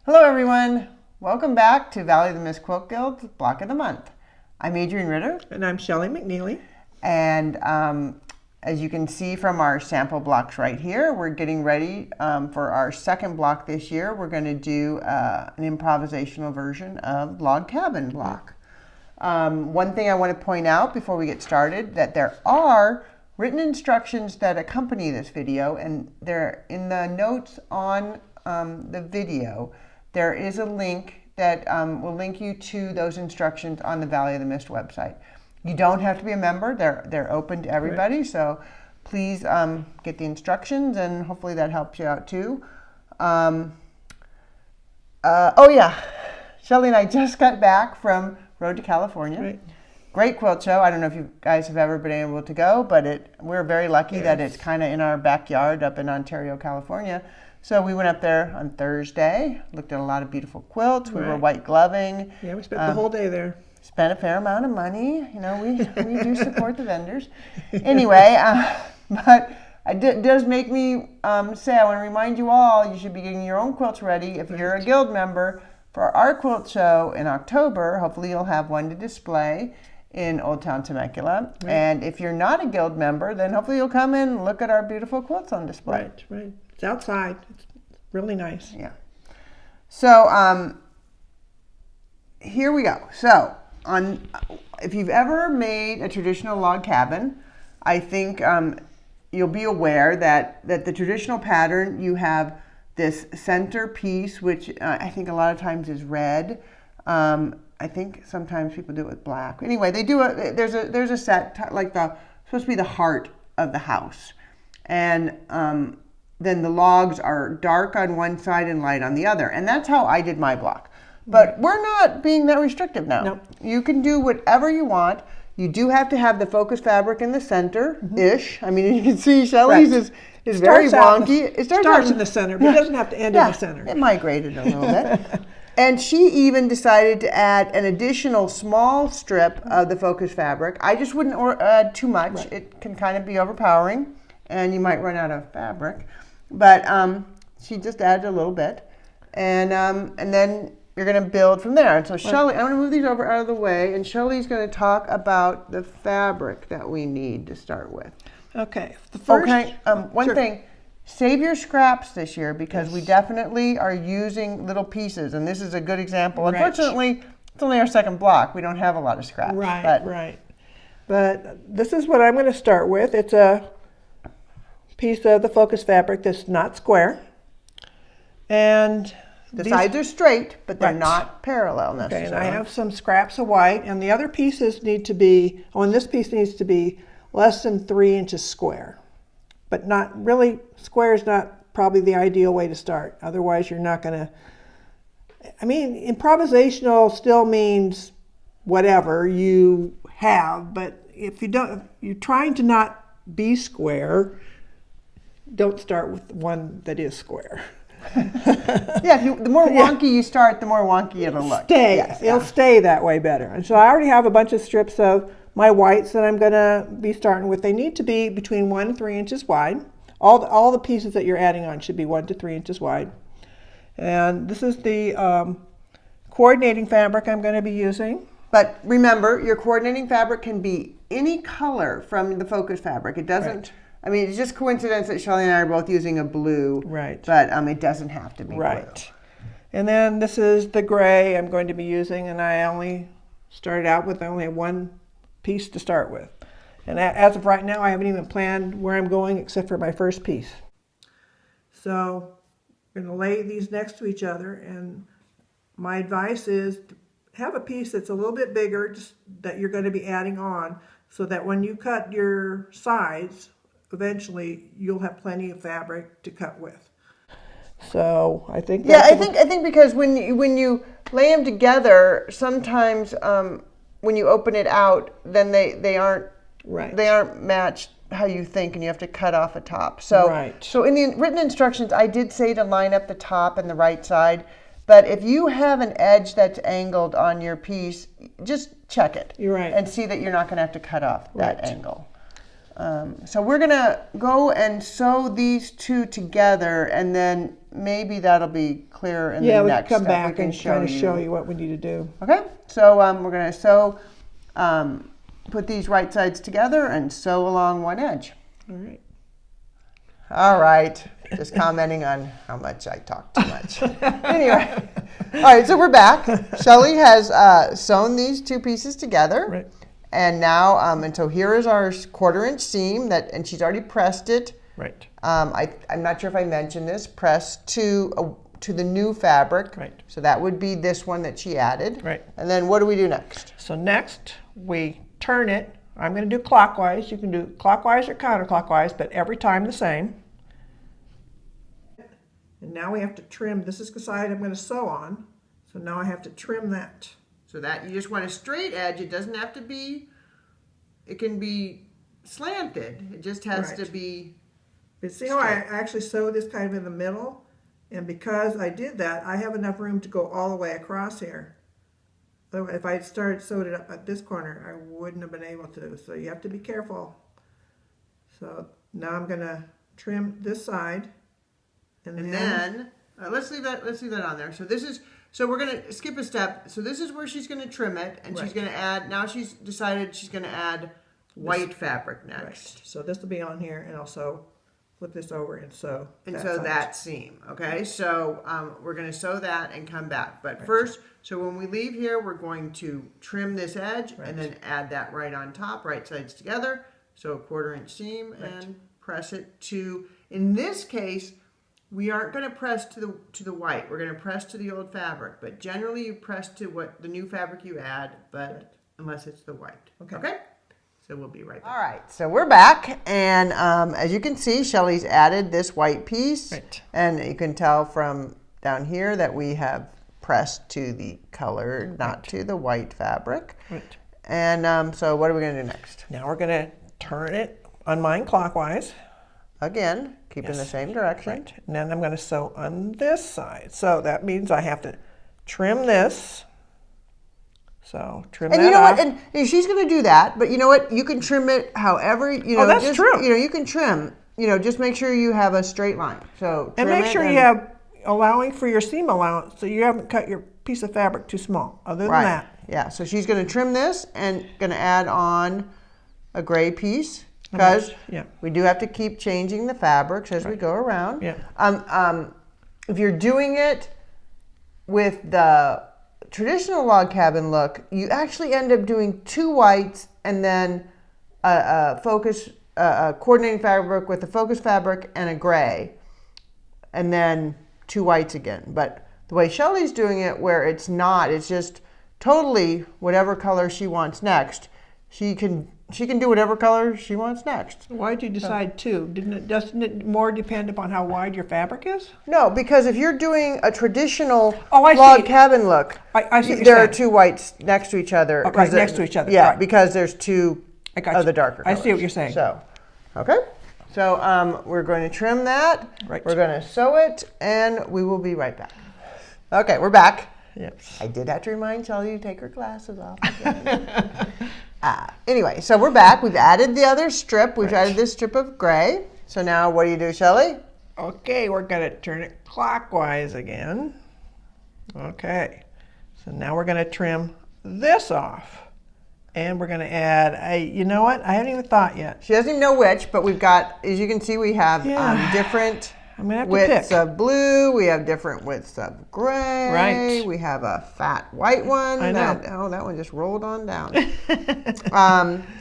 Hello everyone, welcome back to Valley of the Mist Quilt Guild Block of the Month. I'm Adriane Ritter. And I'm Shelley McNeely. And as you can see from our sample blocks right here, we're getting ready for our second block this year. We're going to do an improvisational version of Log Cabin block. One thing I want to point out before we get started, that there are written instructions that accompany this video, and they're in the notes on the video. There is a link that will link you to those instructions on the Valley of the Mist website. You don't have to be a member. They're open to everybody, right. So please get the instructions, and hopefully that helps you out too. Oh yeah, Shelley and I just got back from Road to California. Right. Great quilt show. I don't know if you guys have ever been able to go, but we're very lucky that it's kind of in our backyard up in Ontario, California. So we went up there on Thursday, looked at a lot of beautiful quilts. We were white gloving. Yeah, we spent the whole day there. Spent a fair amount of money. You know, we do support the vendors. Anyway, but it does make me say, I want to remind you all, you should be getting your own quilts ready. If you're a guild member, for our quilt show in October, hopefully you'll have one to display in Old Town Temecula. Right. And if you're not a guild member, then hopefully you'll come in and look at our beautiful quilts on display. Right. It's outside. It's really nice. Yeah. So here we go. So if you've ever made a traditional log cabin, I think you'll be aware that the traditional pattern, you have this center piece, which I think a lot of times is red. I think sometimes people do it with black. Anyway, they do there's a set like supposed to be the heart of the house, and then the logs are dark on one side and light on the other, and that's how I did my block. But we're not being that restrictive now. Nope. You can do whatever you want. You do have to have the focus fabric in the center-ish. I mean, you can see Shelley's is very wonky. It starts in the center, but it doesn't have to end in the center. It migrated a little bit. And she even decided to add an additional small strip of the focus fabric. I just wouldn't add too much. Right. It can kind of be overpowering, and you might run out of fabric. But she just added a little bit. And then you're going to build from there. And so Shelley, I'm going to move these over out of the way, and Shelley's going to talk about the fabric that we need to start with. Okay. The first, one thing, save your scraps this year, because we definitely are using little pieces, and this is a good example. Right. Unfortunately, it's only our second block. We don't have a lot of scraps. Right. But this is what I'm going to start with. It's a piece of the focus fabric that's not square, and the sides are straight, but they're not parallel necessarily. Okay, and I have some scraps of white, and the other pieces need to be, and this piece needs to be less than 3 inches square. But not really, square is not probably the ideal way to start. Otherwise, you're not going to, I mean, improvisational still means whatever you have, but if you're trying to not be square, don't start with one that is square. The more wonky you start, the more wonky it'll look. It'll stay that way better. And so I already have a bunch of strips of my whites that I'm going to be starting with. They need to be between 1 and 3 inches wide. All the pieces that you're adding on should be 1 to 3 inches wide. And this is the coordinating fabric I'm going to be using. But remember, your coordinating fabric can be any color from the focus fabric. It doesn't... Right. I mean, it's just coincidence that Shelley and I are both using a blue, but it doesn't have to be blue. And then this is the gray I'm going to be using, and I only started out with only one piece to start with. And as of right now, I haven't even planned where I'm going except for my first piece. So I'm going to lay these next to each other, and my advice is to have a piece that's a little bit bigger just that you're going to be adding on, so that when you cut your sides, eventually you'll have plenty of fabric to cut with. So I think I think because when you lay them together, sometimes when you open it out, then they aren't matched how you think, and you have to cut off a top. So so in the written instructions, I did say to line up the top and the right side. But if you have an edge that's angled on your piece, just check it. And see that you're not going to have to cut off that angle. So we're gonna go and sew these two together, and then maybe that'll be clear in the next come step. back and kind of show you what we need to do. Okay, so we're gonna sew, put these right sides together and sew along one edge. All right. All right, just commenting on how much I talk too much. Anyway, all right, so we're back. Shelly has sewn these two pieces together. Right. And now, and so here is our 1/4" seam and she's already pressed it. Right. I'm not sure if I mentioned this, pressed to the new fabric. Right. So that would be this one that she added. Right. And then what do we do next? So next we turn it. I'm going to do clockwise. You can do clockwise or counterclockwise, but every time the same. And now we have to trim. This is the side I'm going to sew on. So now I have to trim that. So that you just want a straight edge. It doesn't have to be, it can be slanted. It just has to be. But see how I actually sewed this kind of in the middle? And because I did that, I have enough room to go all the way across here. So if I had sewed it up at this corner, I wouldn't have been able to. So you have to be careful. So now I'm going to trim this side. And then let's leave that on there. So this is, so we're going to skip a step. So this is where she's going to trim it, and she's going to add, now she's decided she's going to add white fabric next. Right. So this will be on here, and also flip this over and sew. And sew that seam. Okay, so we're going to sew that and come back. But first, so when we leave here, we're going to trim this edge and then add that right on top, right sides together. So a 1/4" seam and press it to, in this case, we aren't going to press to the white. We're going to press to the old fabric. But generally you press to what the new fabric you add, but unless it's the white. Okay? So we'll be right back. All right, so we're back. And as you can see, Shelly's added this white piece. Right. And you can tell from down here that we have pressed to the colored, not to the white fabric. Right. And so what are we going to do next? Now we're going to turn it on mine clockwise. Again, keep in the same direction. Right. And then I'm going to sew on this side. So that means I have to trim this. So trim that off. And you know what? And she's going to do that, but you know what? You can trim it however, you know. Oh, that's true. You know, you can trim. You know, just make sure you have a straight line. So and make sure you have allowing for your seam allowance, so you haven't cut your piece of fabric too small. Other than that. Yeah. So she's going to trim this and going to add on a gray piece. Because we do have to keep changing the fabrics as we go around. Yeah. If you're doing it with the traditional log cabin look, you actually end up doing 2 whites and then a coordinating fabric with a focus fabric and a gray, and then 2 whites again. But the way Shelly's doing it, where it's not, it's just totally whatever color she wants next. She can do whatever color she wants next. Why did you decide 2? Doesn't it more depend upon how wide your fabric is? No, because if you're doing a traditional log cabin look, I see there are 2 whites next to each other. Okay, next to each other. Yeah, right. because there's 2 of the darker colors. I see what you're saying. So, okay. So we're going to trim that. Right. We're going to sew it, and we will be right back. Okay, we're back. Yes. I did have to remind Shelly to take her glasses off again. Anyway, so we're back. We've added the other strip. We've added this strip of gray. So now what do you do, Shelly? Okay, we're going to turn it clockwise again. Okay. So now we're going to trim this off. And we're going to add you know what? I haven't even thought yet. She doesn't even know which, but we've got, as you can see, we have different widths of blue. We have different widths of gray. Right. We have a fat white one. I know. That one just rolled on down.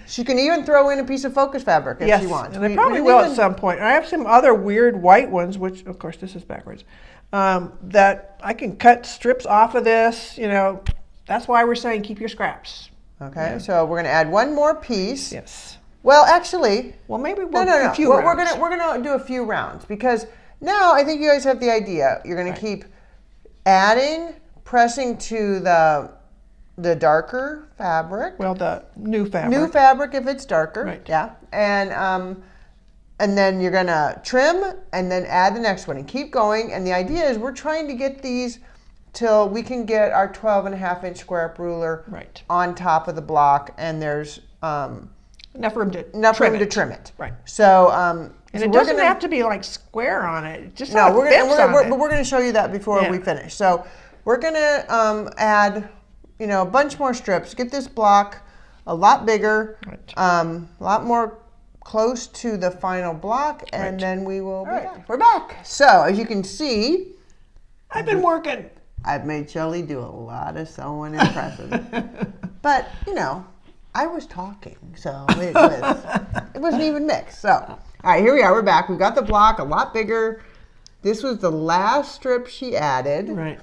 She can even throw in a piece of focus fabric if she wants. And I probably will at some point. I have some other weird white ones, which, of course, this is backwards, that I can cut strips off of this. You know, that's why we're saying keep your scraps. Okay, so we're going to add one more piece. Yes. Well, actually, maybe we'll do no. a few rounds. We're gonna do a few rounds, because now I think you guys have the idea. You're going to keep adding, pressing to the darker fabric. Well, the new fabric. New fabric if it's darker. Right. Yeah. And then you're going to trim and then add the next one and keep going. And the idea is we're trying to get these till we can get our 12.5-inch square up ruler on top of the block. And there's enough room to trim it. Right. So and so it doesn't have to be like square on it. Just no, we're gonna going to show you that before we finish. So we're going to add, a bunch more strips. Get this block a lot bigger, a lot more close to the final block, and then we will be back. We're back. So as you can see, I've been working. I've made Shelly do a lot of sewing in person. But, I was talking, so it wasn't even mixed. So, all right, here we are. We're back. We've got the block a lot bigger. This was the last strip she added. Right.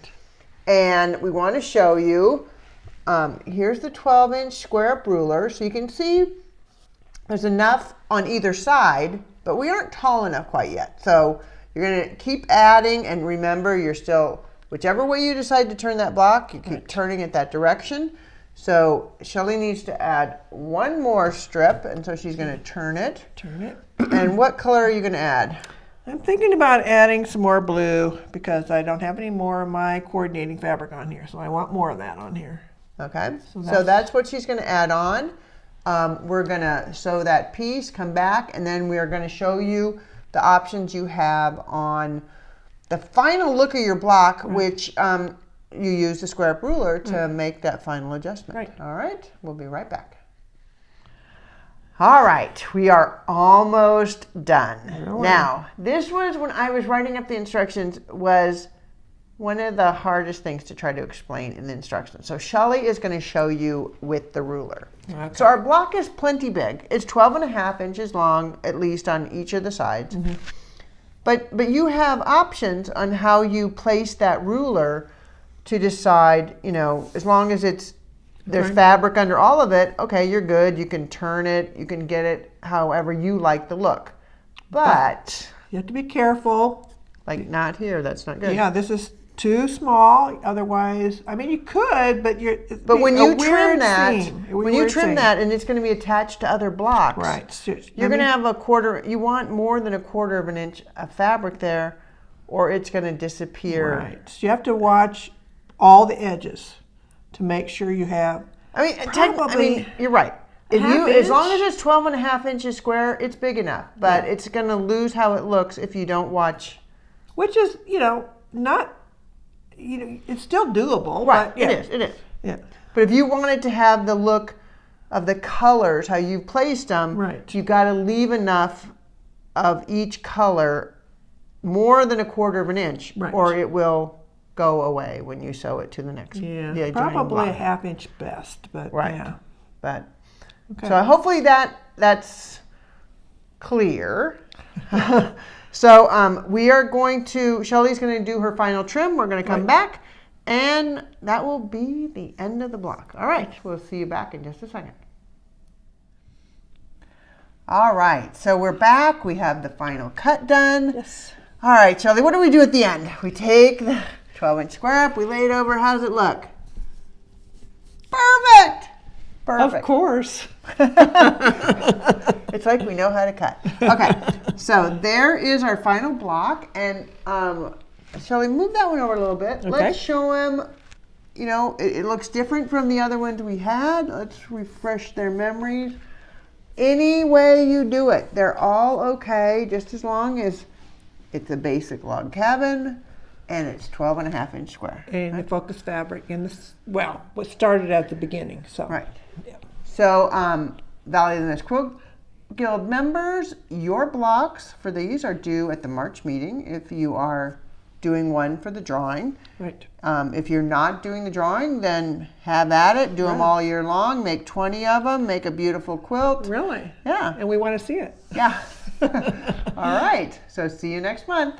And we want to show you, here's the 12-inch square up ruler. So you can see there's enough on either side, but we aren't tall enough quite yet. So you're going to keep adding, and remember, you're still, whichever way you decide to turn that block, you keep turning it that direction. So Shelly needs to add one more strip, and so she's going to turn it. Turn it. And what color are you going to add? I'm thinking about adding some more blue because I don't have any more of my coordinating fabric on here, so I want more of that on here. Okay, so that's what she's going to add on. We're going to sew that piece, come back, and then we are going to show you the options you have on the final look of your block, which you use the square up ruler to make that final adjustment. Right. All right, we'll be right back. All right, we are almost done. Really? Now, this was when I was writing up the instructions, was one of the hardest things to try to explain in the instructions. So Shelly is going to show you with the ruler. Okay. So our block is plenty big. It's 12.5 inches long, at least on each of the sides. Mm-hmm. But you have options on how you place that ruler to decide, as long as there's fabric under all of it, okay, you're good. You can turn it. You can get it however you like the look. But you have to be careful. Like not here. That's not good. Yeah, this is too small. Otherwise, I mean, you could, but when you trim that, and it's going to be attached to other blocks, right? You're going to have a quarter. You want more than a quarter of an inch of fabric there, or it's going to disappear. Right. So you have to watch all the edges to make sure you have. I mean, you're right. As long as it's 12.5 inches square, it's big enough. But it's going to lose how it looks if you don't watch. Which is, not. It's still doable. Right. But, yeah. It is. Yeah. But if you wanted to have the look of the colors, how you've placed them, you've got to leave enough of each color, more than a quarter of an inch, or it will go away when you sew it to the next. Yeah, probably a half inch best, but yeah. But so hopefully that's clear. So we are going to, Shelly's going to do her final trim. We're going to come back, and that will be the end of the block. All right, we'll see you back in just a second. All right, so we're back. We have the final cut done. Yes. All right, Shelly, what do we do at the end? We take the 12-inch square up, we lay it over. How does it look? Perfect. Of course. It's like we know how to cut. Okay, so there is our final block. And Shelly, move that one over a little bit. Okay. Let's show them, it looks different from the other ones we had. Let's refresh their memories. Any way you do it, they're all okay, just as long as it's a basic log cabin and it's 12.5 inch square. And the focus fabric in this, what started at the beginning. So. Right. Yeah. So, Valley of the Mist Quilt Guild members, your blocks for these are due at the March meeting if you are doing one for the drawing. Right. If you're not doing the drawing, then have at it. Do them all year long. Make 20 of them. Make a beautiful quilt. Really? Yeah. And we want to see it. Yeah. All right. So see you next month.